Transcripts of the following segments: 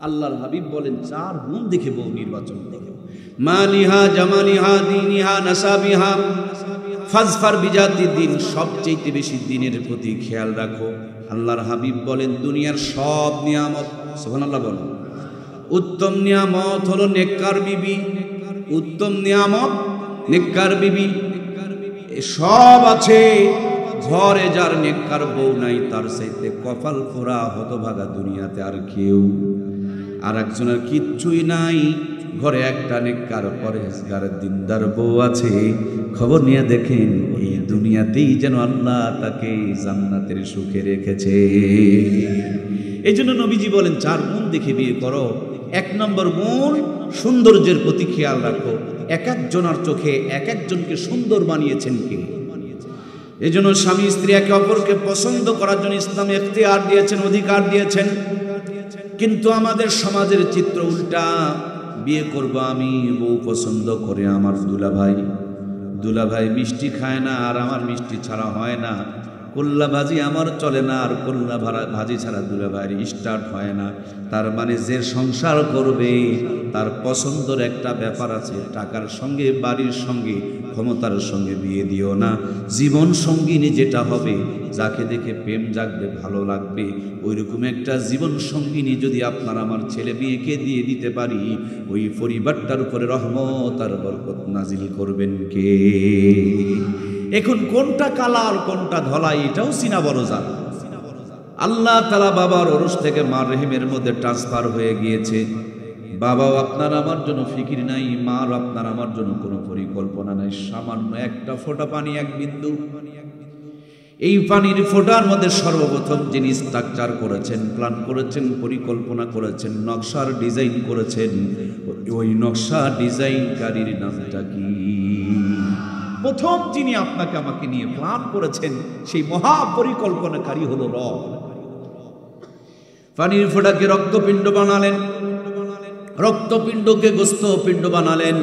আল্লাহর হাবিব বলেন 4 গুণ দেখে বউ নির্বাচন করো। মালিহা জামালিহা দীনিহা নাসাবিহা ফাজফার বিজাতি দিন, সবচেয়ে বেশি দিনের প্রতি খেয়াল রাখো। আল্লাহর হাবিব বলেন দুনিয়ার সব নিয়ামত, সুবহানাল্লাহ বলেন, উত্তম নিয়ামত হলো নেককার বিবি। উত্তম নিয়ামত নেককার বিবি, সব আছে। ঘরে যার নেককার বউ নাই তার চাইতে কপাল পোড়া হতভাগা দুনিয়াতে আর কেউ। আর একজনের কিচ্ছুই নাই, ঘরে একটা নেককার পরেজগার দিনদার বউ আছে। খবর নিয়ে দেখেন এই দুনিয়াতেই যেন আল্লাহ তাকে জান্নাতের সুখে রেখেছে। এই জন্য নবীজি বলেন 4 গুণ দেখে বিয়ে করো। 1 নম্বর গুণ সৌন্দর্যের প্রতি খেয়াল রাখো। এক একজনের চোখে এক একজনকে সুন্দর বানিয়েছেন কে? এই জন্য স্বামী স্ত্রী একে অপরকে পছন্দ করার জন্য ইসলাম এখতিয়ার দিয়েছেন, অধিকার দিয়েছেন। কিন্তু আমাদের সমাজের চিত্র উল্টা। বিয়ে করব আমি, বউ পছন্দ করে আমার দুলাভাই মিষ্টি খায় না আর আমার মিষ্টি ছাড়া হয় না। কল্লা ভাজি আমার চলে না আর কল্লা ভাজি ছাড়া দুলাভাইয়ের স্টার্ট হয় না। তার মানে যে সংসার করবে তার পছন্দের একটা ব্যাপার আছে। টাকার সঙ্গে, বাড়ির সঙ্গে, ক্ষমতার সঙ্গে বিয়ে দিও না। জীবন সঙ্গিনী যেটা হবে, যাকে দেখে প্রেম জাগবে, ভালো লাগবে, ওইরকম একটা জীবন সঙ্গিনী যদি আপনার আমার ছেলে মেয়েকে দিয়ে দিতে পারি, ওই পরিবারটার উপরে রহমত আর বরকত নাজিল করবেন কে? এখন কোনটা কালার কোনটা ধলাই এটাও চিনা বড় জানা। আল্লাহ তাআলা বাবার ওরস থেকে মার রহিমের মধ্যে ট্রান্সফার হয়ে গিয়েছে। বাবাও আপনার আমার জন্য ফিকির নাই, মার আপনার আমার জন্য কোনো পরিকল্পনা নাই। সামান্য একটা ফোঁটা পানি, এক বিন্দু, এই পানির ফোঁটার মধ্যে সর্বপ্রথম যিনি স্ট্রাকচার করেছেন, প্ল্যান করেছেন, পরিকল্পনা করেছেন, নকশার ডিজাইন করেছেন, ওই নকশা ডিজাইনকারীর নামটা কি? প্রথম যিনি আপনাকে আমাকে নিয়ে প্ল্যান করেছেন সেই মহা পরিকল্পনাকারী হলো রব। পানির ফোঁটাকে রক্তপিণ্ড বানালেন, রক্তপিণ্ডকে গোস্তপিণ্ড বানালেন।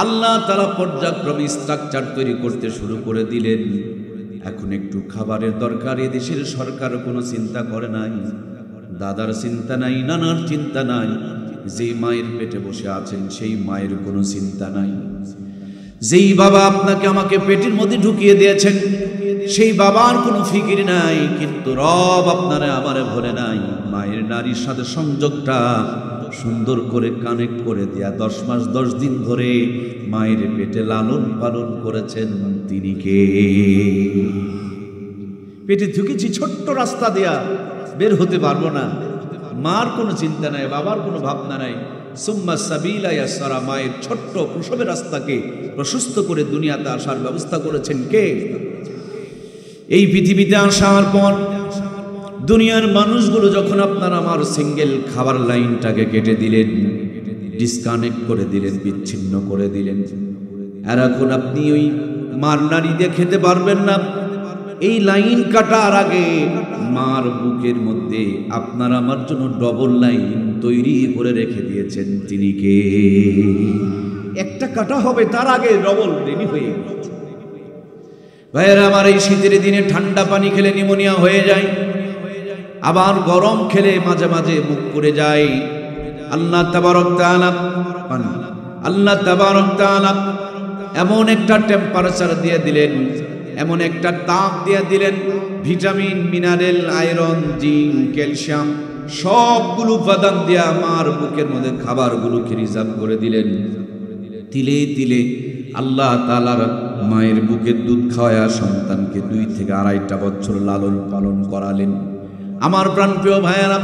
আল্লাহ তাআলা পর্যায়ক্রমে স্ট্রাকচার তৈরি করতে শুরু করে দিলেন। এখন একটু খাবারের দরকার, এদেশের সরকার কোনো চিন্তা করে নাই, দাদার চিন্তা নাই, নানার চিন্তা নাই। যে মায়ের পেটে বসে আছেন সেই মায়ের কোনো চিন্তা নাই। যেই বাবা আপনাকে আমাকে পেটের মধ্যে ঢুকিয়ে দিয়েছেন সেই বাবার কোনো ফিকির নাই। কিন্তু রব আপনারে আমারে ভরে নাই। মায়ের নারীর সাথে সংযোগটা সুন্দর করে কানেক্ট করে দেয়া, 10 মাস 10 দিন ধরে মায়ের পেটে লালন পালন করেছেন তিনি কে? পেটে ঢুকেছি ছোট্ট রাস্তা দেয়া, বের হতে পারবো না। মার কোনো চিন্তা নাই, বাবার কোনো ভাবনা নাই। সুম্মা সাবিলা ইয়াসরা, মায়ের ছোট্ট প্রসবের রাস্তাকে প্রশস্ত করে দুনিয়াতে আসার ব্যবস্থা করেছেন কে? এই পৃথিবীতে আসার পর দুনিয়ার মানুষগুলো যখন আপনার আমার সিঙ্গেল খাবার লাইনটাকে কেটে দিলেন, ডিসকানেক্ট করে দিলেন, বিচ্ছিন্ন করে দিলেন, আর এখন আপনি ওই মার নাড়ি দিয়ে খেতে পারবেন না। এই লাইন কাটার আগে মার বুকের মধ্যে আপনার আমার জন্য ডবল লাইন তৈরি করে রেখে দিয়েছেন তিনি কে? একটা কাটা হবে তার আগে ডবল রেডি হয়ে গেছে। ভাইয়েরা আমার, এই শীতের দিনে ঠান্ডা পানি খেলে নিউমোনিয়া হয়ে যায়, আবার গরম খেলে মাঝে মাঝে মুখ পুড়ে যায়। আল্লাহ তাবারক তাআলা আল্লাহ তাবারক তাআলা এমন একটা টেম্পারেচার দিয়ে দিলেন, এমন একটা তাপ দিয়ে দিলেন, vitamin, mineral, iron, zinc, calcium সবগুলো উপাদান দিয়ে আমার বুকের মধ্যে খাবারগুলোকে রিজার্ভ করে দিলেন। তিলে তিলে আল্লাহ তাআলার মায়ের বুকের দুধ খাওয়ায়া সন্তানকে 2 থেকে 2.5 বছর লালন পালন করালেন। আমার প্রাণপ্রিয় ভাইয়েরা,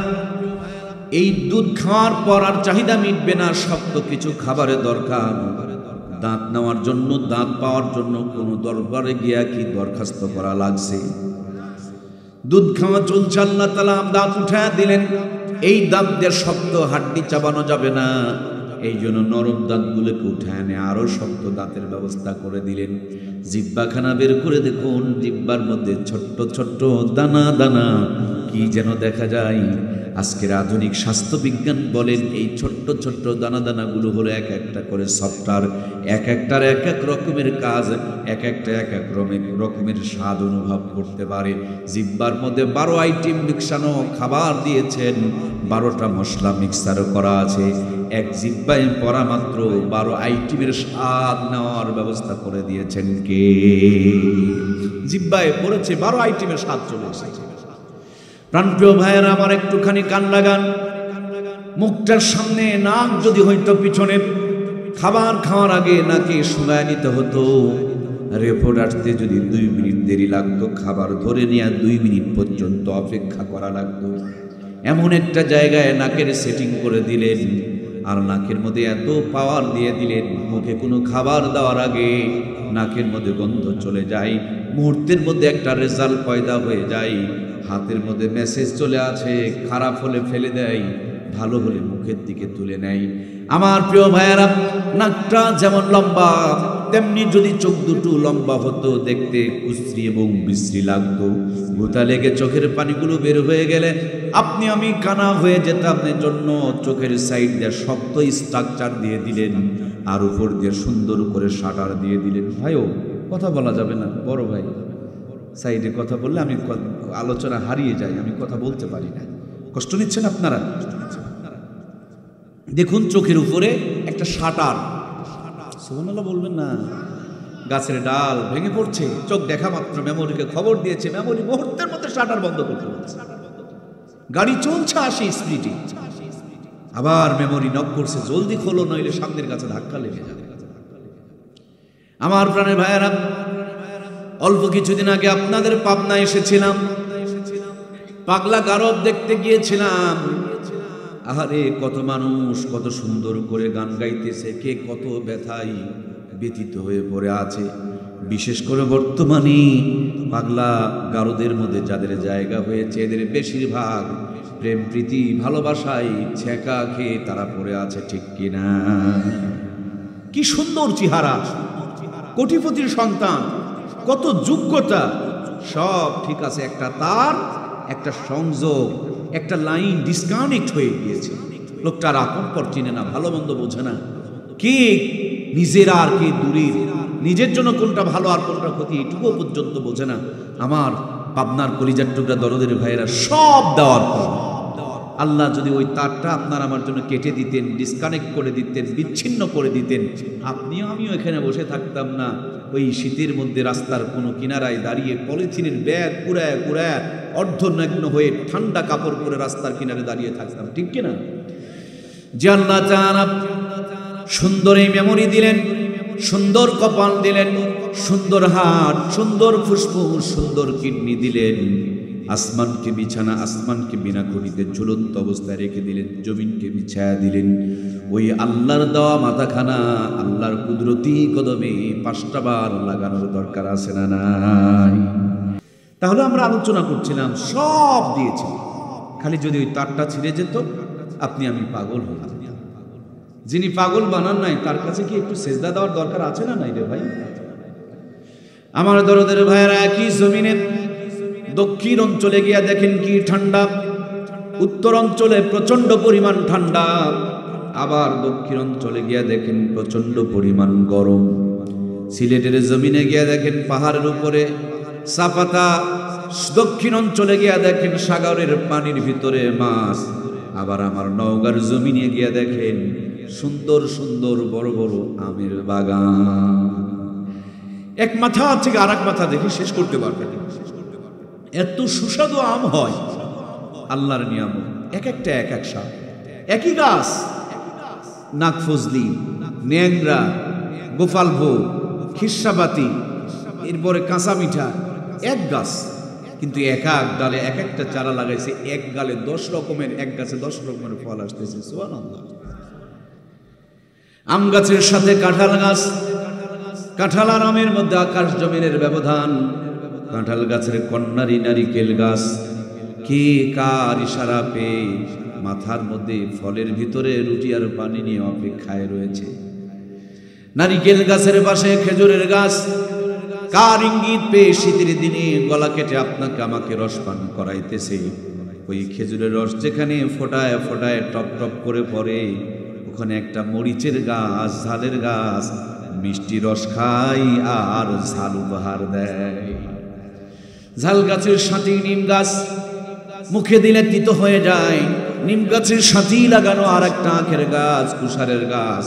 এই দুধ খাওয়ার পর আর চাহিদা মিটবে না, শক্ত কিছু খাবারের দরকার। দাঁত নেওয়ার জন্য, দাঁত পাওয়ার জন্য কোনো দরবারে গিয়া কি দরখাস্ত করা লাগছে? দুধ খাওয়া চলছে, আল্লাহ তাআলা দাঁত উঠায় দিলেন। এই দাঁত দিয়ে শক্ত হাড্ডি চাবানো যাবে না, এই জন্য নরম দাঁতগুলোকে উঠায় এনে আরো শক্ত দাঁতের ব্যবস্থা করে দিলেন। জিহ্বাখানা বের করে দেখুন, জিহ্বার মধ্যে ছোট্ট ছোট্ট দানা দানা কি যেন দেখা যায়। আজকের আধুনিক স্বাস্থ্য বিজ্ঞান বলেন এই ছোট্ট ছোট্ট দানা দানাগুলো হলো এক একটা করে সফটওয়্যার, এক একটার এক এক রকমের কাজ, এক একটা এক এক রকমের স্বাদ অনুভব করতে পারে। জিহ্বার মধ্যে 12 আইটেম মিক্সানো খাবার দিয়েছেন, 12টা মশলা মিক্সার করা আছে। এক জিহ্বায় পড়া মাত্র 12 আইটেমের স্বাদ নেওয়ার ব্যবস্থা করে দিয়েছেন কে? জিহ্বায় পড়েছে 12 আইটেমের স্বাদ চলে এসেছে। প্রাণপ্রিয় ভাইয়েরা আমার, একটুখানি কান লাগান। মুখটার সামনে নাক যদি হইতো পিছনে, খাবার খাওয়ার আগে নাকে শুঁগায় নিতে হতো। রিপোর্ট আসতে যদি 2 মিনিট দেরি লাগতো, খাবার ধরে নেওয়া 2 মিনিট পর্যন্ত অপেক্ষা করা লাগতো। এমন একটা জায়গায় নাকের সেটিং করে দিলেন, আর নাকের মধ্যে এত পাওয়ার দিয়ে দিলেন, মুখে কোনো খাবার দেওয়ার আগে নাকের মধ্যে গন্ধ চলে যায়, মুহূর্তের মধ্যে একটা রেজাল্ট পয়দা হয়ে যায়। হাতের মধ্যে মেসেজ চলে আসে, খারাপ হলে ফেলে দেয়, ভালো হলে মুখের দিকে তুলে নেয়। আমার প্রিয় ভাইয়েরা, নাকটা যেমন লম্বা, তেমনি যদি চোখ দুটো লম্বা হতো, দেখতে কুশ্রী এবং বিশ্রী লাগতো। ভূতা লেগে চোখের পানিগুলো বের হয়ে গেলে আপনি আমি কানা হয়ে যেতাম। জন্য চোখের সাইড দিয়ে শক্ত স্ট্রাকচার দিয়ে দিলেন, আর উপর দিয়ে সুন্দর করে শাটার দিয়ে দিলেন। ভাইও কথা বলা যাবে না, বড় ভাই সাইডে কথা বললে আমি আলোচনা হারিয়ে যাই, আমি কথা বলতে পারি না। কষ্ট নিচ্ছেন আপনারা? দেখুন চোখের উপরে একটা শাটার, সুবহানাল্লাহ বলবেন না, গাছের ডাল ভেঙে পড়ছে, চোখ দেখা মাত্র মেমোরিকে খবর দিয়েছে, মেমোরি মুহূর্তের মধ্যে শাটার বন্ধ করতে বলছে। গাড়ি চলছে 80 স্পিডে, আবার মেমোরি নক করছে, জলদি খোলো নইলে সামনের কাছে ধাক্কা লেগে যাবে। আমার প্রাণের ভাইয়েরা, অল্প কিছুদিন আগে আপনাদের পাবনা এসেছিলাম, পাগলা গারদ দেখতে গিয়েছিলাম। আহারে, কত মানুষ কত সুন্দর করে গান গাইতেছে, কে কত ব্যথায় ব্যতীত হয়ে পড়ে আছে। বিশেষ করে বর্তমানে পাগলা গারদের মধ্যে যাদের জায়গা হয়েছে, এদের বেশিরভাগ প্রেম প্রীতি ভালোবাসায় ছেঁকা খেয়ে তারা পড়ে আছে, ঠিক কিনা? কি সুন্দর চেহারা, কোটিপতির সন্তান, কত যোগ্যতা, সব ঠিক আছে, একটা তার, একটা সংযোগ, একটা লাইন ডিসকানেক্ট হয়ে গিয়েছে। লোকটার আপন পর চিনে না, ভালো মন্দ বোঝে না, কে নিজের আর কে দূরের, নিজের জন্য কোনটা ভালো আর কোনটা ক্ষতি এটুকু পর্যন্ত বোঝে না। আমার পাবনার কলিজার টুকরা দরদের ভাইয়েরা, সব দেওয়ার পর আল্লাহ যদি ওই তারটা আপনার আমার জন্য কেটে দিতেন, ডিসকানেক্ট করে দিতেন, বিচ্ছিন্ন করে দিতেন, আপনিও আমিও এখানে বসে থাকতাম না। ওই শীতের মধ্যে রাস্তার কোনো কিনারায় দাঁড়িয়ে পলিথিনের ব্যাগ কুড়ায় কুড়ায় অর্ধনগ্ন হয়ে ঠান্ডা কাপড় পরে রাস্তার কিনারে দাঁড়িয়ে থাকতাম, ঠিক কিনা? যে আল্লাহ তাআলা সুন্দর এই মেমোরি দিলেন, সুন্দর কপাল দিলেন, সুন্দর হাত, সুন্দর ফুসফুস, সুন্দর কিডনি দিলেন, আসমানকে বিছানা, আসমানকে বিনা খুঁটিতে ঝুলন্ত অবস্থায় রেখে দিলেন, জমিনকে বিছায়া দিলেন। ওই আল্লাহর দেওয়া মাথাখানা আল্লাহর কুদরতি কদমে 5টা বার লাগানোর দরকার আছে না নাই? তাহলে আমরা আলোচনা করছিলাম, সব দিয়েছি, খালি যদি ওই তারটা ছিঁড়ে যেত, আপনি আমি পাগল হতাম। যিনি পাগল বানান নাই, তার কাছে কি একটু সেজদা দেওয়ার দরকার আছে না নাই রে ভাই? আমার দরদের ভাইয়েরা, একই জমিনে দক্ষিণ অঞ্চলে গিয়া দেখেন কি ঠান্ডা, উত্তর অঞ্চলে প্রচন্ড পরিমাণ ঠান্ডা, আবার দক্ষিণ অঞ্চলে গিয়া দেখেন প্রচন্ড পরিমাণ গরম। সিলেটের জমিনে গিয়া দেখেন পাহাড়ের উপরে চাপাতা, দক্ষিণ অঞ্চলে গিয়া দেখেন সাগরের পানির ভিতরে মাছ, আবার আমার নওগাঁর জমিনে গিয়া দেখেন সুন্দর সুন্দর বড় বড় আমের বাগান। এক মাথা থেকে আর এক মাথা দেখে শেষ করতে পারবেন, এত সুস্বাদু আম হয়, আল্লাহর নিয়ামত। এক একটা এক এক স্বাদ, একই গাছ, নাগফজলি, ন্যাংরা, গোপালভোগ, খিরসাবাতি, এরপরে কাঁচা মিঠা, এক গাছ, কিন্তু এক এক ডালে এক একটা চারা লাগাইছে, এক গালে 10 রকমের, এক গাছে 10 রকমের ফল আসতেছে। সুবহানাল্লাহ। আম গাছের সাথে কাঁঠাল গাছ, কাঁঠাল আর আমের মধ্যে আকাশ জমিনের ব্যবধান। কাঁঠাল গাছের কন্যারি নারিকেল গাছ, কে কার ইশারা পেয়ে মাথার মধ্যে ফলের ভিতরে রুটি আর পানি নিয়ে অপেক্ষায় রয়েছে। নারিকেল গাছের পাশে খেজুরের গাছ, কার ইঙ্গিত পেয়ে শীতের দিনে গলা কেটে আপনাকে আমাকে রস পান করাইতেছে। ওই খেজুরের রস যেখানে ফোটায় ফোটায় টপ টপ করে পড়ে, ওখানে একটা মরিচের গাছ, ঝালের গাছ মিষ্টি রস খাই আর ঝাল উপহার দেয়। ঝাল গাছের সাথে নিম গাছ, মুখে দিলে তিতো হয়ে যায়। নিম গাছের সাথেই লাগানো আর একটা আখের গাছ, কুষারের গাছ।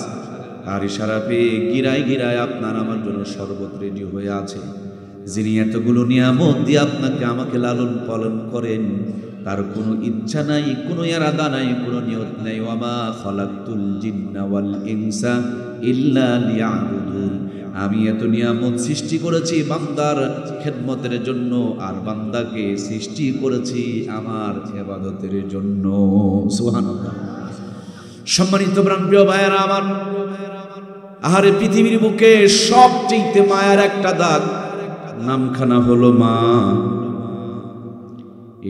আর ইশারা পেয়ে গিরায় গিরায় আপনার আমার জন্য শরবত রেডি হয়ে আছে। যিনি এতগুলো নিয়ামত দিয়ে আপনাকে আমাকে লালন পালন করেন, তার কোনো ইচ্ছা নাই, কোনো ইরাদা নাই, কোনো নিয়ত নাই। ওয়ামা খালাকতুল জিন্না ওয়াল ইনসা ইল্লা লিয়াবুদুন। আমি এত নিয়ামত সৃষ্টি করেছি বান্দার খেদমতের জন্য, আর বান্দাকে সৃষ্টি করেছি আমার ইবাদতের জন্য। সুবহানাল্লাহ। সম্মানিত প্রাণপ্রিয় ভাইয়েরা আমার, আহারে পৃথিবীর বুকে সবচেয়ে মায়ার একটা দাগ, নামখানা হলো মা।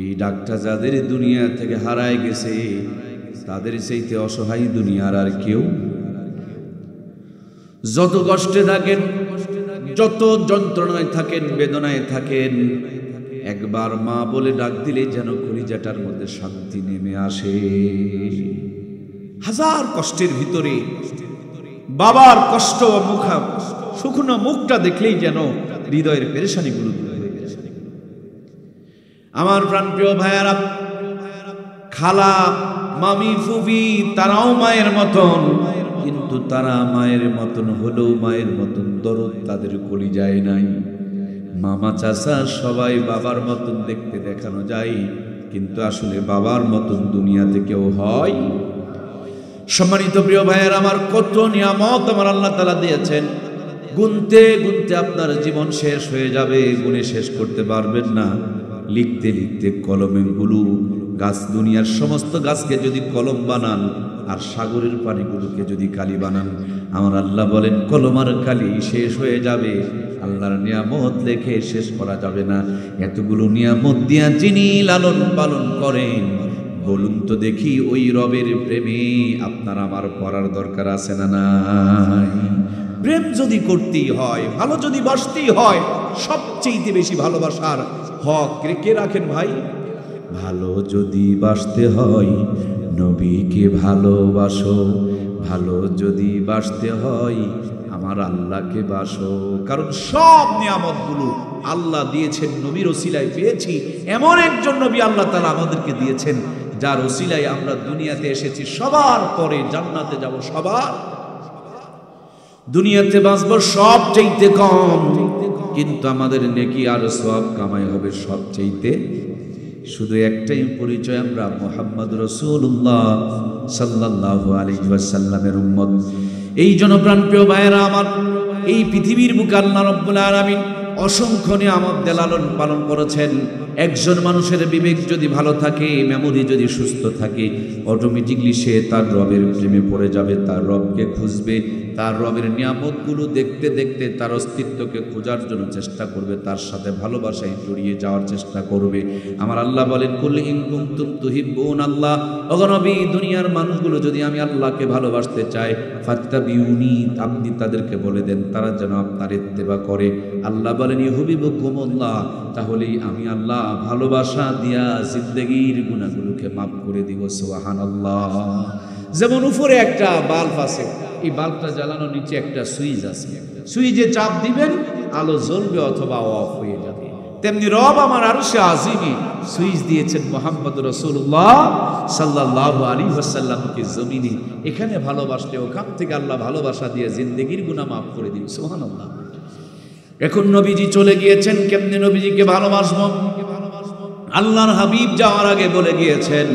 এই ডাকটা যাদের দুনিয়া থেকে হারায় গেছে, তাদের চাইতে অসহায় দুনিয়ার আর কেউ। যত কষ্টে থাকেন, যত যন্ত্রণায় থাকেন, বেদনায় থাকেন, একবার মা বলে ডাক দিলে যেন কলিজাটার মধ্যে শান্তি নেমে আসে। হাজার কষ্টের ভিতরে বাবার কষ্ট মুখা শুকনো মুখটা দেখলেই যেন হৃদয়ের পেরেশানিগুলো দূর হয়ে গেছে। আমার প্রাণপ্রিয় ভাইয়ারা, খালা, মামি, ফুফি তারাও মায়ের মতন, কিন্তু তারা মায়ের মতন হলেও মায়ের মতন দরদ তাদের কলিজায় নাই। মামা, চাচা সবাই বাবার মতন দেখতে দেখানো যায়, কিন্তু আসলে বাবার মতন দুনিয়াতে কেউ হয়। সম্মানিত প্রিয় ভাইয়ের আমার, কত নিয়ামত আমার আল্লাহ তাআলা দিয়েছেন, গুনতে গুনতে আপনার জীবন শেষ হয়ে যাবে, গুনে শেষ করতে পারবেন না। লিখতে লিখতে কলমের গুলো, গাছ, দুনিয়ার সমস্ত গাছকে যদি কলম বানান আর সাগরের পানিগুলোকে যদি কালি বানান, আমার আল্লাহ বলেন কলম আর কালি শেষ হয়ে যাবে, আল্লাহর নিয়ামত লেখে শেষ করা যাবে না। এতগুলো নিয়ামত দিয়া যিনি লালন পালন করেন, বলুন তো দেখি ওই রবের প্রেমে আপনার আমার পড়ার দরকার আছে না নাই? প্রেম যদি করতেই হয়, ভালো যদি বাসতেই হয়, সবচেয়ে বেশি ভালোবাসার হক কে রাখেন ভাই? ভালো যদি বাসতে হয় নবীকে ভালোবাসো, ভালো যদি বাসতে হয় আমার আল্লাহকে বাসো। কারণ সব নিয়ামতগুলো আল্লাহ দিয়েছেন, নবীর ওসিলায় পেয়েছি। এমন একজন নবী আল্লাহ তাআলা আমাদেরকে দিয়েছেন, যার ওসিলায় আমরা দুনিয়াতে এসেছি। সবার পরে জান্নাতে যাব, সবার। দুনিয়াতে বাঁচবো সবচাইতে কম, কিন্তু আমাদের নেকি আর সওয়াব কামাই হবে সবচাইতে। শুধু একটাই পরিচয়, আমরা মুহাম্মদ রাসূলুল্লাহ সাল্লাল্লাহু আলাইহি ওয়াসাল্লামের উম্মত। এই জন্য প্রাণপ্রিয় ভাইয়েরা আমার, এই পৃথিবীর বুকে আল্লাহ রাব্বুল আলামিন অসংখ্য নিয়ামত লালন পালন করেছেন। একজন মানুষের বিবেক যদি ভালো থাকে, মেমোরি যদি সুস্থ থাকে, অটোমেটিকলি সে তার রবের প্রেমে পড়ে যাবে, তার রবকে খুঁজবে, তার রবের নিয়ামতগুলো দেখতে দেখতে তার অস্তিত্বকে খোঁজার জন্য চেষ্টা করবে, তার সাথে ভালোবাসায় জড়িয়ে যাওয়ার চেষ্টা করবে। আমার আল্লাহ বলেন, কুল ইন কুনতুম তুহিব্বুনাল্লাহ, ওগো নবী, দুনিয়ার মানুষগুলো যদি আমি আল্লাহকে ভালোবাসতে চায়, ফাত্তাবিউনি, আপনি তাদেরকে বলে দেন তারা যেন আপনার ইত্তেবা করে। আল্লাহ বলেন, ইউহিব্বুকুমুল্লাহ, তাহলেই আমি আল্লাহ ভালোবাসা দিয়া জিন্দেগির গুনাহগুলোকে মাফ করে দিব। সুবহানাল্লাহ। যেমন উপরে একটা বাল্ব আছে, এই বাল্বটা জ্বালানো, নিচে একটা সুইচ আছে, সুইচে চাপ দিবেন আলো জ্বলবে অথবা অফ হয়ে যাবে। তেমনি রব আমার আরশে আজিমে সুইচ দিয়েছেন মুহাম্মদ রাসূলুল্লাহ সাল্লাল্লাহু আলাইহি ওয়াসাল্লামকে জমিনে। এখানে ভালোবাসলে ওখান থেকে আল্লাহ ভালোবাসা দিয়ে জিন্দেগির গুনাহ মাফ করে দিন। সুবহানাল্লাহ। এখন নবীজি চলে গিয়েছেন, কেমনে নবীজিকে ভালোবাসবো? আল্লাহর হাবিব যাওয়ার আগে বলে গিয়েছেন,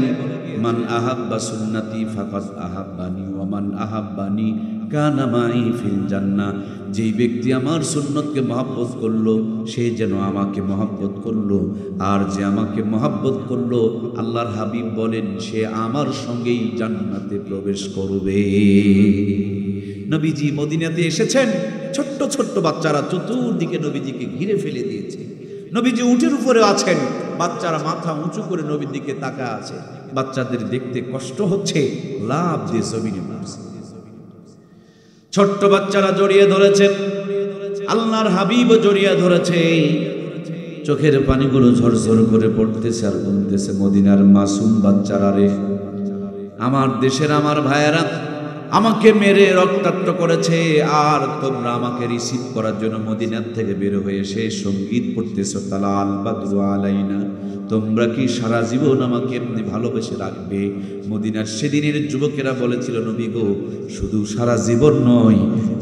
মান আহাব্বা সুন্নতি ফাকাদ আহাব্বানি ওয়া মান আহাব্বানি কানা মাই ফিল জান্নাহ। যেই ব্যক্তি আমার সুন্নতকে মহব্বত করলো, সে যেন আমাকে মহব্বত করলো, আর যে আমাকে মহব্বত করলো, আল্লাহর হাবিব বলেন, সে আমার সঙ্গেই জান্নাতে প্রবেশ করবে। নবীজি মদিনাতে এসেছেন, ছোট্ট ছোট্ট বাচ্চারা চতুর্দিকে নবীজিকে ঘিরে ফেলে দিয়েছে। নবীজি উটের উপরে আছেন, বাচ্চারা মাথা উঁচু করে নবীর দিকে তাকা আছে। বাচ্চাদের দেখতে কষ্ট হচ্ছে, লাভ দিয়ে জমিনে পড়ছে। ছোট্ট বাচ্চারা জড়িয়ে ধরেছেন, আল্লাহর হাবিব জড়িয়ে ধরেছে। চোখের পানিগুলো ঝরঝর করে পড়তেছে আর বলতেছে, মদিনার মাসুম বাচ্চারা রে, আমার দেশের আমার ভাইয়েরা আমাকে মেরে রক্তাক্ত করেছে, আর তোমরা আমাকে রিসিভ করার জন্য মদিনার থেকে বের হয়ে এসে সঙ্গীত পড়তেছো, তালা আল বাদরু আলাইনা। তোমরা কি সারা জীবন আমাকে এমনি ভালোবেসে রাখবে? মদিনার সেদিনের যুবকেরা বলেছিল, নবী গো, শুধু সারা জীবন নয়,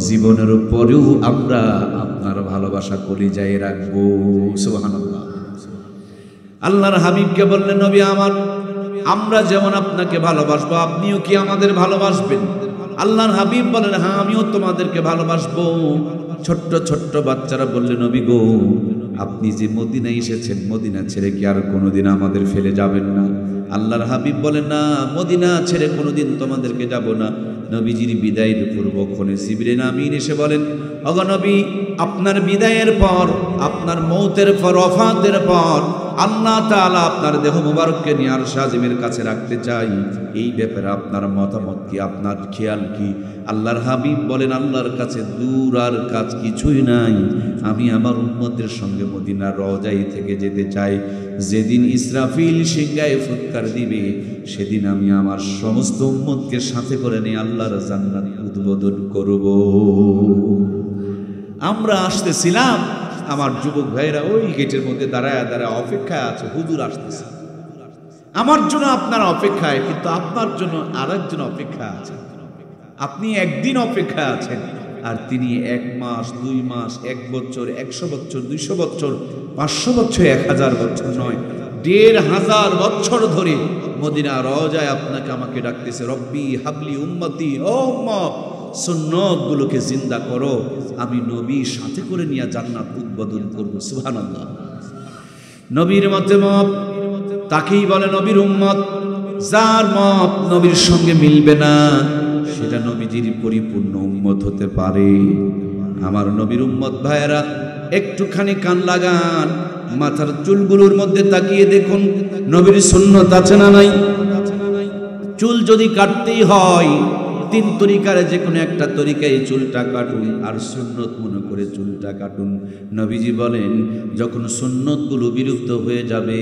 জীবনের পরেও আমরা আপনার ভালোবাসা কলিজায় রাখবো। সুবহানাল্লাহ। আল্লাহর হাবিবকে বললেন, নবী আমার, আমরা যেমন আপনাকে ভালোবাসবো, আপনিও কি আমাদের ভালোবাসবেন? আল্লাহর হাবিব বলেন, হ্যাঁ, আমিও তোমাদেরকে ভালোবাসবো। ছোট্ট ছোট্ট বাচ্চারা বললেন, নবী গো, আপনি যে মদিনায় এসেছেন, মদিনা ছেড়ে কি আর কোনোদিন আমাদের ফেলে যাবেন না? আল্লাহর হাবিব বলেন, না, মদিনা ছেড়ে কোনোদিন তোমাদেরকে যাব না। নবীজির বিদায়ের পূর্বক্ষণে জিবরিল আমিন এসে বলেন, ওগো নবী, আপনার বিদায়ের পর, আপনার মৌতের পর, ওফাতের পর আল্লাহ তাআলা আপনার দেহ মুবারককে নিয়ে আরশ আজিমের কাছে রাখতে চাই। এই ব্যাপারে আপনার মতামত কি, আপনার খেয়াল কি? আল্লাহর হাবিব বলেন, আল্লাহর কাছে দূর আর কাজ কিছুই নাই। আমি আমার উম্মতের সঙ্গে মদিনার রওজায় থেকে যেতে চাই। যেদিন ইসরাফিল সিংহায় ফুৎকার দিবে, সেদিন আমি আমার সমস্ত উম্মতকে সাথে করে নিয়ে আল্লাহর জান্নাত উদ্বোধন করব। আমরা আসতেছিলাম, আমার যুবক ভাইরা ওই গেটের মধ্যে দাঁড়ায় দাঁড়ায় অপেক্ষায় আছে, হুজুর আসতেছে। আমার জন্য আপনারা অপেক্ষায়, কিন্তু আপনার জন্য আরেকজন অপেক্ষা আছে। আপনি একদিন অপেক্ষা আছেন, আর তিনি 1 মাস, 2 মাস, 1 বছর, 100 বছর, 200 বছর, 500 বছর, 1000 বছর নয়, 1500 বছর ধরে মদিনা রওজায় আপনাকে আমাকে ডাকতেছে, রব্বি হাবলি উম্মতি, ও উম্মত, সুন্নত গুলোকে জিন্দা করো, আমি নবীর সাথে করে নিয়ে জান্নাত উদ্বোধন করব। সুবহানাল্লাহ। নবীর মতে মত তাকেই বলে নবীর উম্মত। যার মত নবীর সঙ্গে মিলবে না, সেটা নবীজির পরিপূর্ণ উম্মত হতে পারে। আমার নবীর উম্মত ভাইয়েরা, একটুখানি কান লাগান, মাথার চুলগুলোর মধ্যে তাকিয়ে দেখুন, নবীর সুন্নত আছে না নাই? চুল যদি কাটতেই হয়, 3 তরিকার যে কোনো একটা তরিকায় চুলটা কাটুন, আর সুন্নত মনে করে চুলটা কাটুন। নবীজি বলেন, যখন সুন্নতগুলো বিলুপ্ত হয়ে যাবে,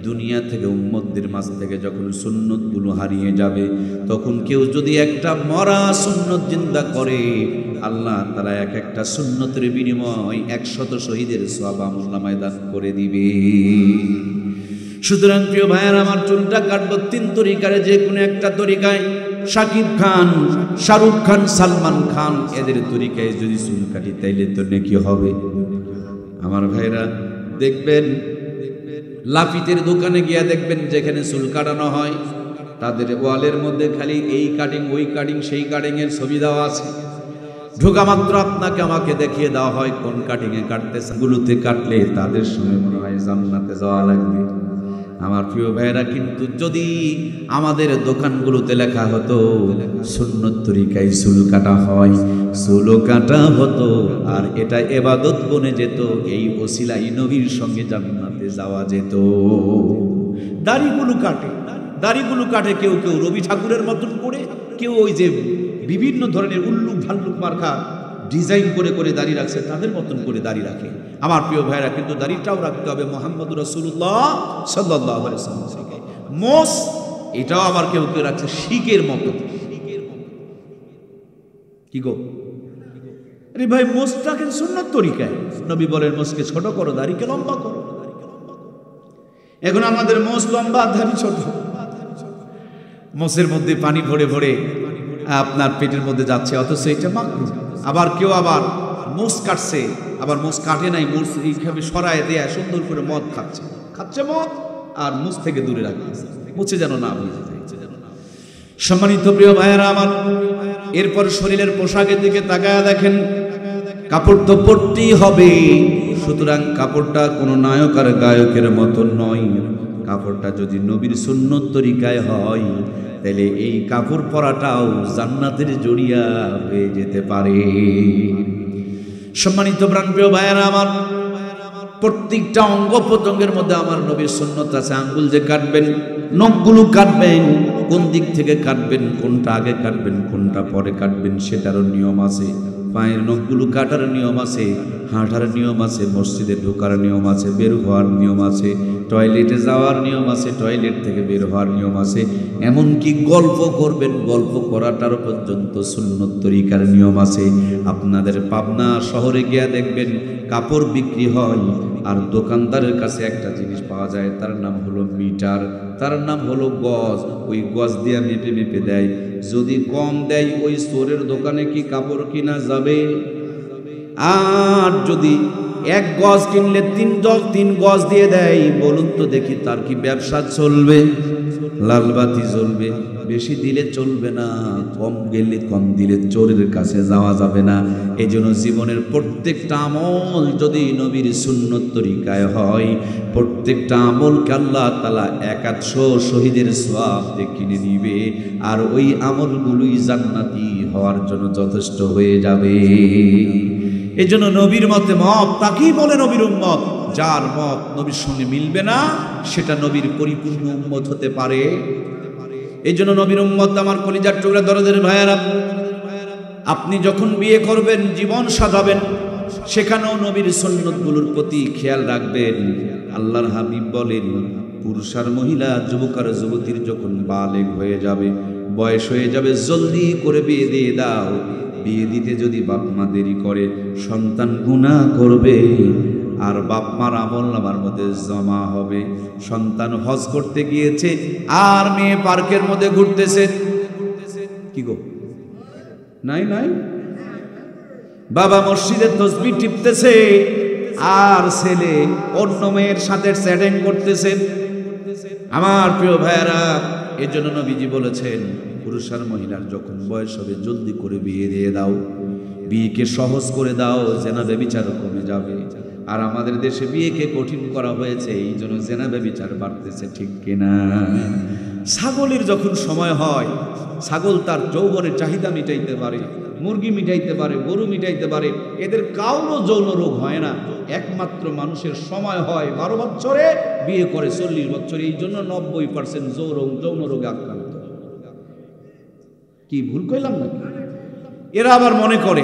দুনিয়া থেকে উম্মতদের মাঝ থেকে যখন সুন্নতগুলো হারিয়ে যাবে, তখন কেউ যদি একটা মরা সুন্নত জিন্দা করে, আল্লাহ তাআলা এক একটা সুন্নতের বিনিময় 100 শহীদের সওয়াব আমলনামায় দান করে দিবে। সুতরাং প্রিয় ভাইয়ের, আমার চুলটা কাটবো 3 তরিকারে যে কোনো একটা তরিকায়। শাকিব খান, শাহরুখ খান, সালমান খান, এদের তরিকায় যদি চুল কাটি, তাইলে তো নেকি হবে। আমার ভাইরা দেখবেন, লাফিতের দোকানে গিয়া দেখবেন, যেখানে চুল কাটানো হয়, তাদের ওয়ালের মধ্যে খালি এই কাটিং, ওই কাটিং, সেই কাটিং এর ছবি দেওয়া আছে। ঢোকা মাত্র আপনাকে আমাকে দেখিয়ে দেওয়া হয় কোন কাটিং এ কাটতেছে। গুলোতে কাটলে তাদের সঙ্গে মনে হয় জান্নাতে যাওয়া লাগবে। আমার প্রিয় ভাইরা, কিন্তু যদি আমাদের দোকানগুলোতে লেখা হতো সুন্নত তরিকায় চুল কাটা হয়, চুলও কাটা হতো, আর এটা ইবাদত বনে যেত, এই ওসিলাই নবীর সঙ্গে জান্নাতে যাওয়া যেত। দাড়িগুলো কাটে কেউ কেউ রবি ঠাকুরের মতন করে, কেউ ওই যে বিভিন্ন ধরনের উল্লুক ভাল্লুক মার্কা ডিজাইন করে করে দাড়ি রাখছে, তাদের মতন করে দাড়ি রাখে। আমার প্রিয় ভাইরা, কিন্তু দাড়িটাও রাখতে হবে মুহাম্মদুর রাসূলুল্লাহ সাল্লাল্লাহু আলাইহি ওয়াসাল্লাম। মোস এটাও আবার কেউ কেউ রাখছে শিকের মতো। কি গো, আরে ভাই, মোসটাকে সুন্নত তরিকায়। নবী বলেন, মোসকে ছোট করো, দাড়িকে লম্বা করো। এখন আমাদের মোস লম্বা, দাড়ি ছোট। মোসের মধ্যে পানি ভরে ভরে আপনার পেটের মধ্যে যাচ্ছে, অথচ এটা মাকরুহ। আবার কেউ আবার মোস কাটছে, আবার মোস কাটে নাই, মোস এইভাবে সরায় দেয়া সুন্দর করে মদ খাচ্ছে মদ, আর মোস থেকে দূরে রাখছে, মুছে যেন না হয়ে যায়। সম্মানিত প্রিয় ভাইয়েরা আমার, এরপর শরীরের পোশাকের দিকে তাকায়া দেখেন, কাপড় তো পরতেই হবে। সুতরাং কাপড়টা কোনো নায়ক আর গায়কের মতন নয়। কাপড়টা যদি নবীর সুন্নত তরিকায় হয়, তাহলে এই কাপড় পরাটাও জান্নাতের জড়িয়া হয়ে যেতে পারে। সম্মানিত প্রাণপ্রিয় ভাইয়েরা আমার, প্রত্যেকটা অঙ্গ প্রত্যঙ্গের মধ্যে আমার নবীর সুন্নত আছে। আঙ্গুল যে কাটবেন, নখগুলো কাটবেন, কোন দিক থেকে কাটবেন, কোনটা আগে কাটবেন, কোনটা পরে কাটবেন, সেটারও নিয়ম আছে। পায়ের নখগুলো কাটার নিয়ম আছে, হাঁটার নিয়ম আছে, মসজিদে ঢোকার নিয়ম আছে, বের হওয়ার নিয়ম আছে, টয়লেটে যাওয়ার নিয়ম আছে, টয়লেট থেকে বের হওয়ার নিয়ম আছে, এমনকি গল্প করবেন, গল্প করাটার পর্যন্ত সুন্নত তরিকার নিয়ম আছে। আপনাদের পাবনা শহরে গিয়া দেখবেন কাপড় বিক্রি হয়, আর দোকানদারের কাছে একটা জিনিস পাওয়া যায়, তার নাম হলো মিটার, তার নাম হলো গজ। ওই গজ দিয়ে মেপে মেপে দেয়, যদি কম দেয় ওই স্টোরের দোকানে কি কাপড় কিনা যাবে? আর যদি 1 গজ কিনলে 3 গজ দিয়ে দেয়, বলুন তো দেখি তার কি ব্যবসা চলবে? লালবাতি জ্বলবে। বেশি দিলে চলবে না, কম গেলে, কম দিলে চোরের কাছে যাওয়া যাবে না। এই জন্য জীবনের প্রত্যেকটা আমল যদি নবীর সুন্নত তরিকায় হয়, প্রত্যেকটা আমলকে আল্লাহ তাআলা 100 শহীদের সওয়াব দিয়ে কিনে নিবে, আর ওই আমলগুলোই জান্নাতি হওয়ার জন্য যথেষ্ট হয়ে যাবে। এই জন্য নবীর মতে মত তাকেই বলে নবীর উম্মত। যার মত নবীর সঙ্গে মিলবে না, সেটা নবীর পরিপূর্ণ উম্মত হতে পারে। এই জন্য নবীর উম্মত আমার কলিজার টুকরা দরদের ভাইয়েরা, আপনি যখন বিয়ে করবেন, জীবন সাজাবেন, সেখানেও নবীর সুন্নতগুলোর প্রতি খেয়াল রাখবেন। আল্লাহর হাবিব বলেন, পুরুষ আর মহিলা, যুবক আর যুবতীর যখন বালেগ হয়ে যাবে, বয়স হয়ে যাবে, জলদি করে বিয়ে দিয়ে দাও। বিয়ে দিতে যদি বাপ মা দেরি করে, সন্তান গুনাহ করবে, আর বাপ মার আমল নামার মধ্যে জমা হবে। সন্তান হজ করতে গিয়েছে, আর মেয়ে পার্কের মধ্যে ঘুরতেছে। কি গো, নাই নাই, বাবা মসজিদের তসবিহ টিপতেছে, আর ছেলে অন্য মেয়ের সাথে চ্যাটিং করতেছে। আমার প্রিয় ভাইয়েরা, এর জন্য নবীজি বলেছেন, পুরুষ আর মহিলার যখন বয়স হবে, জলদি করে বিয়ে দিয়ে দাও, বিয়েকে সহজ করে দাও, জেনা ব্যভিচার কমে যাবে। আর আমাদের দেশে বিয়েকে কঠিন করা হয়েছে, এই জন্য জেনা ব্যভিচার বাড়তেছে, ঠিক কিনা? ছাগলের যখন সময় হয়, ছাগল তার যৌবনের চাহিদা মিটাইতে পারে, মুরগি মিটাইতে পারে, গরু মিটাইতে পারে, এদের কারো যৌন রোগ হয় না। একমাত্র মানুষের সময় হয় 12 বছরে, বিয়ে করে 40 বছরে, এই জন্য 90% যৌন রোগে আক্রান্ত। কি ভুল কইলাম নাকি? এরা আবার মনে করে,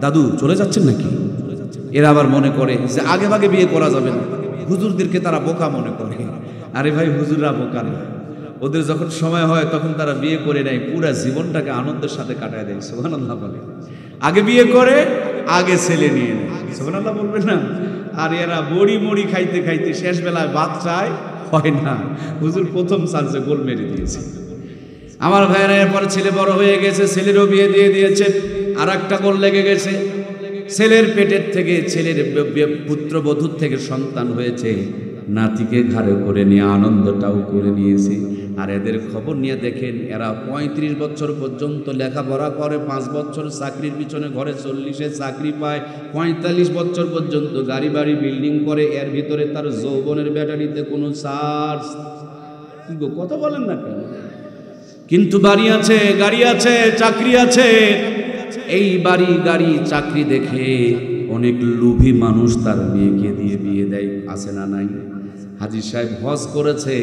দাদু চলে যাচ্ছেন নাকি? এরা আবার মনে করে যে আগে ভাগে বিয়ে করা যাবে না। হুজুরদেরকে তারা বোকা মনে করে। আরে ভাই, হুজুররা বোকা না, ওদের যখন সময় হয় তখন তারা বিয়ে করে নেয়, পুরা জীবনটাকে আনন্দের সাথে কাটায় দেয়। সুবহানাল্লাহ বলে, আগে বিয়ে করে আগে ছেলে নিয়ে নেয়। সুবহানাল্লাহ বলবেন না? আর এরা বড়ি মড়ি খাইতে খাইতে শেষ বেলায় ভাত চায়, হয় না। হুজুর প্রথম চান্সে গোল মেরে দিয়েছে। আমার ভাইয়েরা, এরপরে ছেলে বড় হয়ে গেছে, ছেলেরও বিয়ে দিয়ে দিয়েছে, আর একটা গোল লেগে গেছে। ছেলের পেটের থেকে, ছেলের পুত্রবধূর থেকে সন্তান হয়েছে, নাতিকে ঘাড়ে করে নিয়ে আনন্দটাও করে নিয়েছে। আর এদের খবর নিয়ে দেখেন, এরা 35 বছর পর্যন্ত লেখাপড়া করে, 5 বছর চাকরির পিছনে ঘরে 40-এ চাকরি পায়, 45 বছর পর্যন্ত গাড়ি বাড়ি বিল্ডিং করে। এর ভিতরে তার যৌবনের ব্যাটারিতে কোনো চার্জ। কি গো, কথা বলেন না কেন? কিন্তু বাড়ি আছে, গাড়ি আছে, চাকরি আছে। এই বাড়ি গাড়ি চাকরি দেখে অনেক লোভী মানুষ তার মেয়েকে দিয়ে বিয়ে দেয়, আছে না নাই? হাজী সাহেব হজ করেছে,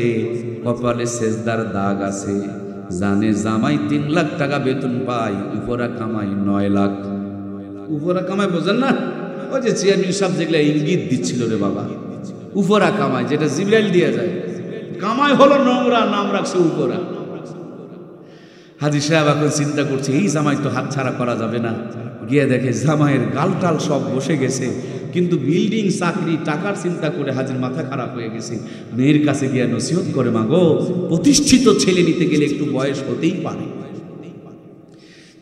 কপালে সেজদার দাগ আছে, জানে জামাই 3 লাখ টাকা বেতন পায়, উপরা কামাই 9 লাখ। উপরা কামাই বোঝেন না? ওই যে চেয়ারম্যান সাহেব যেগুলো ইঙ্গিত দিচ্ছিল রে বাবা, উপরা কামাই, যেটা জিবরাইল দিয়ে যায়, কামাই হলো নোংরা, নাম রাখছে উপরা। হাজী সাহেব এখন চিন্তা করছে, এই জামাই তো হাতছাড়া করা যাবে না। গিয়ে দেখে জামাইয়ের গালটাল সব বসে গেছে, কিন্তু বিল্ডিং, চাকরি, টাকার চিন্তা করে হাজির মাথা খারাপ হয়ে গেছে। মেয়ের কাছে গিয়ে নসিহত করে, মা গো, প্রতিষ্ঠিত ছেলে নিতে গেলে একটু বয়স হতেই পারে।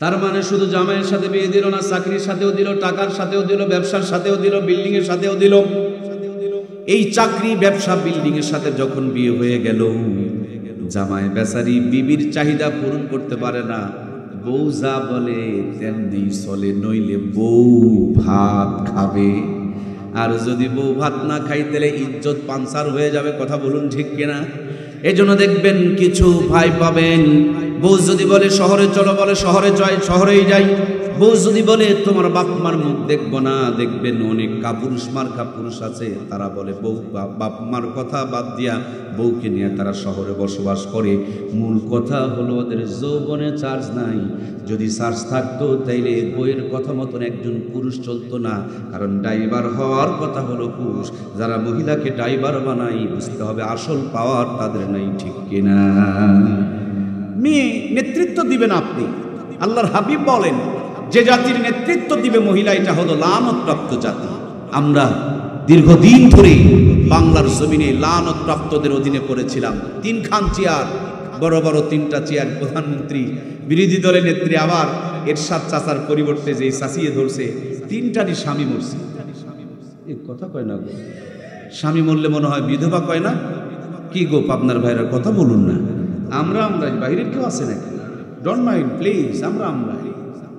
তার মানে শুধু জামাইয়ের সাথে বিয়ে দিল না, চাকরির সাথেও দিল, টাকার সাথেও দিল, ব্যবসার সাথেও দিল, বিল্ডিং এর সাথেও দিল। এই চাকরি, ব্যবসা, বিল্ডিং এর সাথে যখন বিয়ে হয়ে গেল, জামাই বেচারি বিবির চাহিদা পূরণ করতে পারে না। বউ যা বলে তেমনি চলে, নইলে বউ ভাত খাবে। আর যদি বউ ভাত না খাই, তাহলে ইজ্জত পাঞ্চার হয়ে যাবে। কথা বলুন, ঠিক কিনা? এই জন্য দেখবেন কিছু ভাই পাবেন, বউ যদি বলে শহরে চলো, বলে শহরে যাই, শহরেই যাই। বউ যদি বলে তোমার বাপ মার মুখ দেখবো না, দেখবেন অনেক কাপুরুষ মার্কা পুরুষ আছে, তারা বলে বউ বাপ মার কথা বাদ দিয়া বউকে নিয়ে তারা শহরে বসবাস করে। মূল কথা হলো ওদের যৌবনে চার্জ নাই। যদি চার্জ থাকতো তাইলে বইয়ের কথা মতন একজন পুরুষ চলতো না, কারণ ড্রাইভার হওয়ার কথা হলো পুরুষ। যারা মহিলাকে ড্রাইভার বানাই, বুঝতে হবে আসল পাওয়ার তাদের নাই, ঠিক কিনা? মেয়ে নেতৃত্ব দিবেন আপনি। আল্লাহর হাবিব বলেন, যে জাতির নেতৃত্ব দিবে মহিলা, এটা হলো লানতপ্রাপ্ত জাতি। আমরা দীর্ঘদিন ধরে বাংলার জমিনে লানতপ্রাপ্তদের অধীনে পড়েছিলাম। তিনখান চেয়ার, বড় বড় তিনটা চেয়ার, প্রধানমন্ত্রী, বিরোধী দলের নেত্রী, আবার এরশাদ চাচার পরিবর্তে যে চাচিয়ে ধরছে, তিনটারই স্বামী মরছে। এই কথা কয় না গো, স্বামী মরলে মনে হয় বিধবা কয় না? কি গো পাবনার ভাইরা কথা বলুন না। আমরা বাইরের কেউ আছে নাকি? Don't mind please. আমরা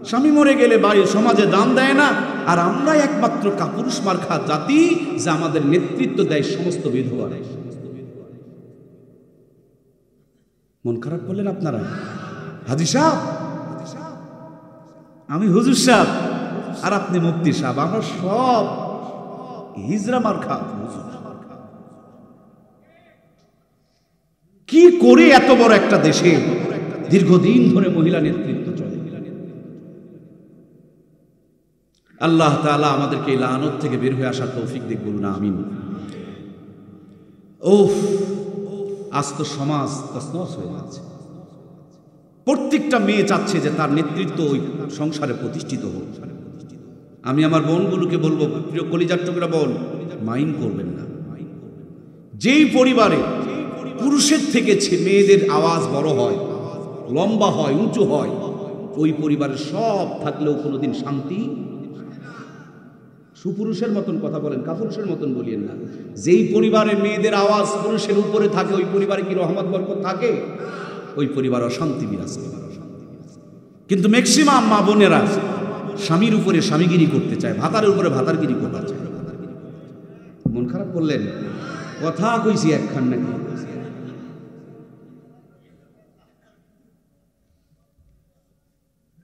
স্বামী মরে গেলে বাড়ির সমাজে দাম দেয় না, আর আমরা একমাত্র কাপুরুষ মার্কা জাতি যা আমাদের নেতৃত্ব দেয় সমস্ত বিধবা। মন খারাপ করলেন আপনারা? হাজী সাহেব, আমি হুজুর সাহেব, আর আপনি মুফতি সাহেব, আমরা সব হিজরা মার্কা। কি করে এত বড় একটা দেশে দীর্ঘদিন ধরে মহিলা নেতৃত্ব চলে? আল্লাহ তাআলা আমাদেরকে এই লানত থেকে বের হয়ে আসার তৌফিক দিক, বলুন আমিন। ওফ, আজ তো সমাজ তছনছ হয়ে যাচ্ছে। প্রত্যেকটা মেয়ে চাচ্ছে যে তার নেতৃত্ব ওই সংসারে প্রতিষ্ঠিত হোক। আমি আমার বোনগুলোকে বলবো, প্রিয় কলিজার টুকরা বোন, মাইন্ড করবেন না। যেই পরিবারে পুরুষের থেকে মেয়েদের আওয়াজ বড় হয়, লম্বা হয়, উঁচু হয়, ওই পরিবারের সব থাকলেও কোনোদিন শান্তি। সুপুরুষের মতন কথা বলেন, কাপুরুষের মতন বলিয়েন না। যেই পরিবারে মেয়েদের আওয়াজ পুরুষের উপরে থাকে, ওই পরিবারে কি রহমত বরকত থাকে? ওই পরিবার অশান্তি বিরাজ করে। কিন্তু ম্যাক্সিমাম মা বোনেরা স্বামীর উপরে স্বামীগিরি করতে চায়, ভাতারের উপরে ভাতারগিরি করতে চায়। মন খারাপ করলেন? কথা কইছি একখান নাকি?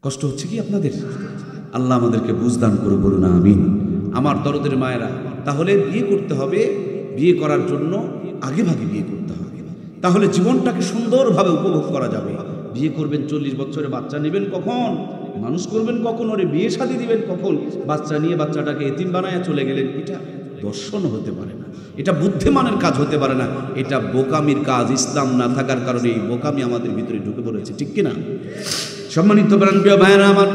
কষ্ট হচ্ছে কি আপনাদের? আল্লাহ আমাদেরকে বুঝদান করে, বলুন আমিন। আমার দরদের মায়েরা, তাহলে বিয়ে করতে হবে। বিয়ে করার জন্য আগে ভাগে বিয়ে করতে হবে, তাহলে জীবনটাকে সুন্দরভাবে উপভোগ করা যাবে। বিয়ে করবেন 40 বছরে, বাচ্চা নেবেন কখন? মানুষ করবেন কখন? ওরে বিয়ে শাদী দিবেন কখন? বাচ্চা নিয়ে বাচ্চাটাকে এতিম বানায় চলে গেলেন। এটা দর্শন হতে পারে না, এটা বুদ্ধিমানের কাজ হতে পারে না, এটা বোকামির কাজ। ইসলাম না থাকার কারণে এই বোকামি আমাদের ভিতরে ঢুকে পড়েছে, ঠিক কিনা? সম্মানিত প্রিয় ভাইরা আমার,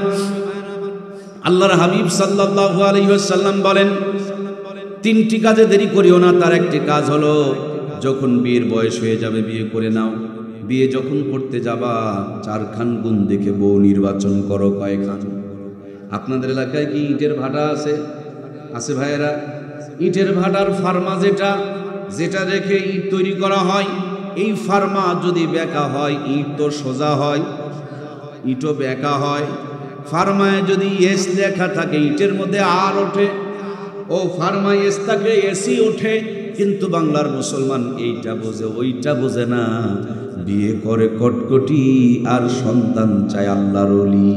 আল্লাহর হাবিব সাল্লাল্লাহু আলাইহি ওয়াসাল্লাম বলেন, তিনটি কাজে দেরি করিও না। তার একটি কাজ হলো, যখন বিয়ের বয়স হয়ে যাবে বিয়ে করে নাও। বিয়ে যখন করতে যাবা, 4খান গুণ দেখে বউ নির্বাচন করো। কয়খান? আপনাদের এলাকায় কি ইটের ভাটা আছে? আছে ভাইয়েরা? ইটের ভাটার ফার্মা যেটা রেখে ইট তৈরি করা হয়, এই ফার্মা যদি বেঁকা হয়, ইট তো সোজা হয়, ইটও বেঁকা হয়। ফার্মায় যদি এস লেখা থাকে, ইটের মধ্যে আর ওঠে। ও ফার্মায় এস থাকে, এসি ওঠে। কিন্তু বাংলার মুসলমান এইটা বোঝে, ওইটা বোঝে না। বিয়ে করে কটকটি আর সন্তান চায় আল্লাহর ওলি।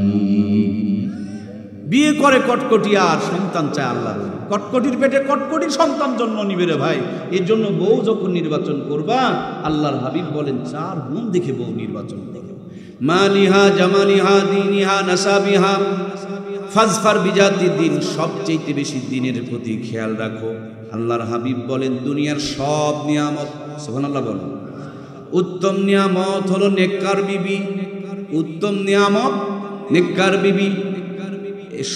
বিয়ে করে কটকটি আর সন্তান চায় আল্লাহর ওলি। কটকটির পেটে কটকটির সন্তান জন্ম নিবে রে ভাই। এর জন্য বউ যখন নির্বাচন করবা, আল্লাহর হাবিব বলেন 4 গুণ দেখে বউ নির্বাচন করো। মালিহা জামালিহা দীনিহা নাসাবিহা ফাজফার বিজাতি দিন। সবচেয়ে বেশি দিনের প্রতি খেয়াল রাখো। আল্লাহর হাবিব বলেন, দুনিয়ার সব নিয়ামত, সুবহানাল্লাহ বলেন, উত্তম নিয়ামত হলো নেককার বিবি। উত্তম নিয়ামত নেককার বিবি।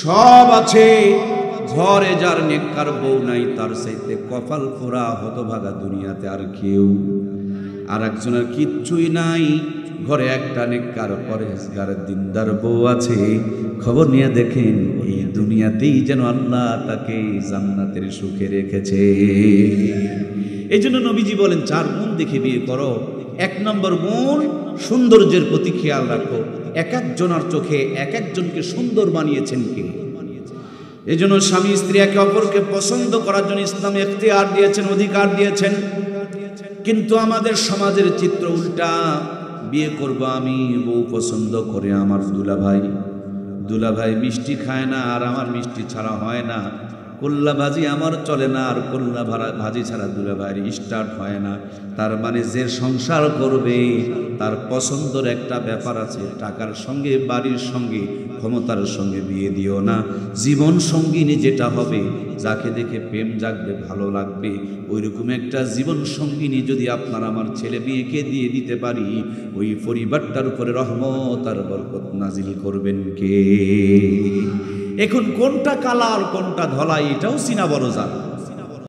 সব আছে, ঘরে যার নেককার বউ নাই, তার চাইতে কপাল পোড়া হতভাগা দুনিয়াতে আর কেউ। আর একজনের কিচ্ছুই নাই, ঘরে একটা নেককার পরেজগার দিনদার বউ আছে। খবর নিয়ে দেখেন, এই দুনিয়াতেই যেন আল্লাহ তাকে জান্নাতের সুখে রেখেছে। এই জন্য নবীজি বলেন 4 গুণ দেখে বিয়ে করো। 1 নম্বর গুণ, সৌন্দর্যের প্রতি খেয়াল রাখো। এক একজনের চোখে এক একজনকে সুন্দর বানিয়েছেন কে? এই জন্য স্বামী স্ত্রী একে অপরকে পছন্দ করার জন্য ইসলাম এখতিয়ার দিয়েছেন, অধিকার দিয়েছেন। কিন্তু আমাদের সমাজের চিত্র উল্টা। বিয়ে করব আমি, বউ পছন্দ করে আমার দুলাভাই। দুলাভাই মিষ্টি খায় না, আর আমার মিষ্টি ছাড়া হয় না। কল্লা ভাজি আমার চলে না, আর কল্লা ভাজি ছাড়া দুলাভাইয়ের স্টার্ট হয় না। তার মানে যে সংসার করবে তার পছন্দের একটা ব্যাপার আছে। টাকার সঙ্গে, বাড়ির সঙ্গে, ক্ষমতার সঙ্গে বিয়ে দিও না। জীবন সঙ্গিনী যেটা হবে, যাকে দেখে প্রেম জাগবে, ভালো লাগবে, ওইরকম একটা জীবন সঙ্গিনী যদি আপনার আমার ছেলে মেয়েকে দিয়ে দিতে পারি, ওই পরিবারটার উপরে রহমত আর বরকত নাজিল করবেন কে? এখন কোনটা কালার কোনটা ধলাই এটাও চিনা বড় জান।